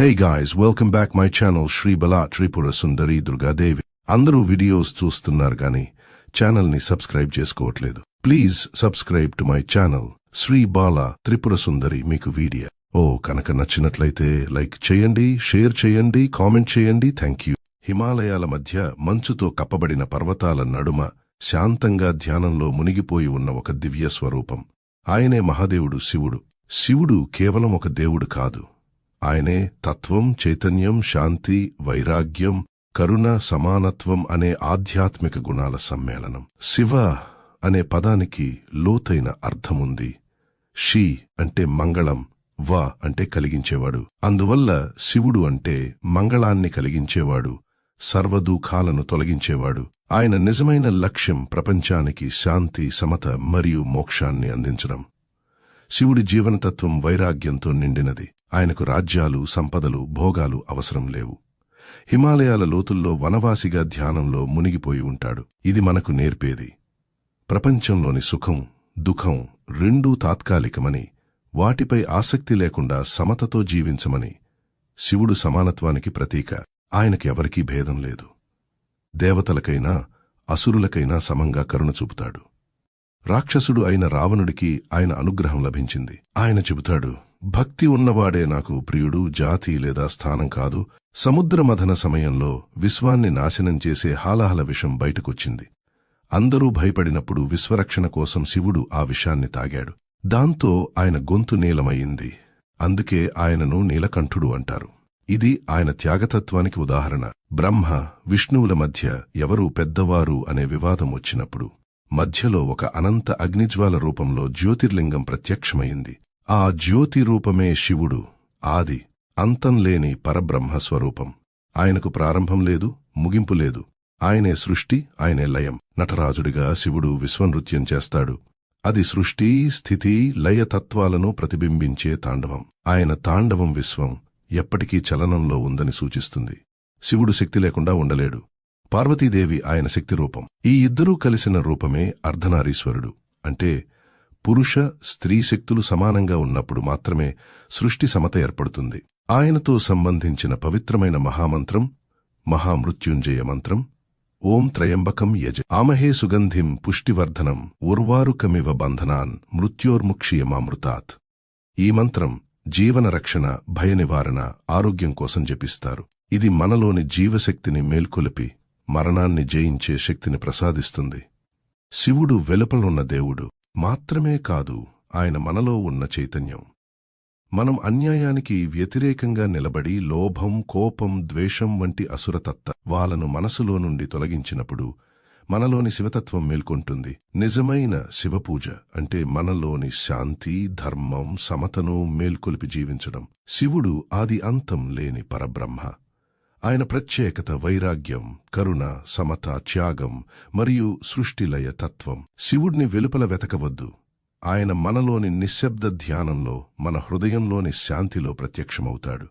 Hey guys, welcome back my channel Shri Bala Tripura Sundari Durga Devi. అందరూ videos చూస్తున్నారు గాని channel ని subscribe చేసుకోవట్లేదు. Please subscribe to my channel Sri Bala Tripura Sundari. మీకు video కనుక నచ్చినట్లయితే లైక్ చేయండి, షేర్ చేయండి, కామెంట్ చేయండి. థాంక్యూ. హిమాలయాల మధ్య మంచుతో కప్పబడిన పర్వతాల నడుమ శాంతంగా ధ్యానంలో మునిగిపోయి ఉన్న ఒక దివ్య స్వరూపం. ఆయనే మహాదేవుడు శివుడు. శివుడు కేవలం ఒక దేవుడు కాదు. ఆయనే తత్వం, చైతన్యం, శాంతి, వైరాగ్యం, కరుణ, సమానత్వం అనే ఆధ్యాత్మిక గుణాల సమ్మేళనం. శివ అనే పదానికి లోతైన అర్థముంది. షి అంటే మంగళం, వ అంటే కలిగించేవాడు. అందువల్ల శివుడు అంటే మంగళాన్ని కలిగించేవాడు, సర్వదూఖాలను తొలగించేవాడు. ఆయన నిజమైన లక్ష్యం ప్రపంచానికి శాంతి, సమత మరియు మోక్షాన్ని అందించడం. శివుడి జీవనతత్వం వైరాగ్యంతో నిండినది. ఆయనకు రాజ్యాలు, సంపదలు, భోగాలు అవసరం లేవు. హిమాలయాల లోతుల్లో వనవాసిగా ధ్యానంలో మునిగిపోయి ఉంటాడు. ఇది మనకు నేర్పేది ప్రపంచంలోని సుఖం, దుఃఖం రెండూ తాత్కాలికమని, వాటిపై ఆసక్తి లేకుండా సమతతో జీవించమని. శివుడు సమానత్వానికి ప్రతీక. ఆయనకి ఎవరికీ భేదం లేదు. దేవతలకైనా అసురులకైనా సమంగా కరుణ చూపుతాడు. రాక్షసుడు అయిన రావణుడికి ఆయన అనుగ్రహం లభించింది. ఆయన చెబుతాడు, భక్తి ఉన్నవాడే నాకు ప్రియుడు, జాతి లేదా స్థానం కాదు. సముద్రమథన సమయంలో విశ్వాన్ని నాశనం చేసే హాలాహల విషం బయటకొచ్చింది. అందరూ భయపడినప్పుడు విశ్వరక్షణ కోసం శివుడు ఆ విషాన్ని తాగాడు. దాంతో ఆయన గొంతు నీలమయ్యింది. అందుకే ఆయనను నీలకంఠుడు అంటారు. ఇది ఆయన త్యాగతత్వానికి ఉదాహరణ. బ్రహ్మ, విష్ణువుల మధ్య ఎవరు పెద్దవారు అనే వివాదం వచ్చినప్పుడు మధ్యలో ఒక అనంత అగ్నిజ్వాల రూపంలో జ్యోతిర్లింగం ప్రత్యక్షమైంది. ఆ జ్యోతి రూపమే శివుడు. ఆది అంతం లేని పరబ్రహ్మస్వరూపం. ఆయనకు ప్రారంభం లేదు, ముగింపు లేదు. ఆయనే సృష్టి, ఆయనే లయం. నటరాజుడిగా శివుడు విశ్వనృత్యం చేస్తాడు. అది సృష్టి, స్థితి, లయ తత్వాలను ప్రతిబింబించే తాండవం. ఆయన తాండవం విశ్వం ఎప్పటికీ చలనంలో ఉందని సూచిస్తుంది. శివుడు శక్తి లేకుండా ఉండలేడు. పార్వతీదేవి ఆయన శక్తి రూపం. ఈ ఇద్దరూ కలిసిన రూపమే అర్ధనారీశ్వరుడు. అంటే పురుష, స్త్రీ శక్తులు సమానంగా ఉన్నప్పుడు మాత్రమే సృష్టి సమత ఏర్పడుతుంది. ఆయనతో సంబంధించిన పవిత్రమైన మహామంత్రం మహామృత్యుంజయ మంత్రం. ఓం త్రయంబకం యజ ఆమహే సుగంధిం పుష్టివర్ధనం ఉర్వారుకమివ బంధనాన్ మృత్యోర్ముక్షీయమామృతాత్. ఈ మంత్రం జీవన రక్షణ, భయ నివారణ, ఆరోగ్యం కోసం జపిస్తారు. ఇది మనలోని జీవశక్తిని మేల్కొలిపి మరణాన్ని జయించే శక్తిని ప్రసాదిస్తుంది. శివుడు వెలుపలున్న దేవుడు మాత్రమే కాదు, ఆయన మనలో ఉన్న చైతన్యం. మనం అన్యాయానికి వ్యతిరేకంగా నిలబడి లోభం, కోపం, ద్వేషం వంటి అసురతత్వాలను మనసులో నుండి తొలగించినప్పుడు మనలోని శివతత్వం మేల్కొంటుంది. నిజమైన శివపూజ అంటే మనలోని శాంతి, ధర్మం, సమతను మేల్కొలిపి జీవించడం. శివుడు ఆది అంతం లేని పరబ్రహ్మ. ఆయన ప్రత్యేకత వైరాగ్యం, కరుణ, సమత, త్యాగం మరియు సృష్టిలయ తత్వం. శివుడిని వెలుపల వెతకవద్దు. ఆయన మనలోని నిశ్శబ్ద ధ్యానంలో, మన హృదయంలోని శాంతిలో ప్రత్యక్షమవుతాడు.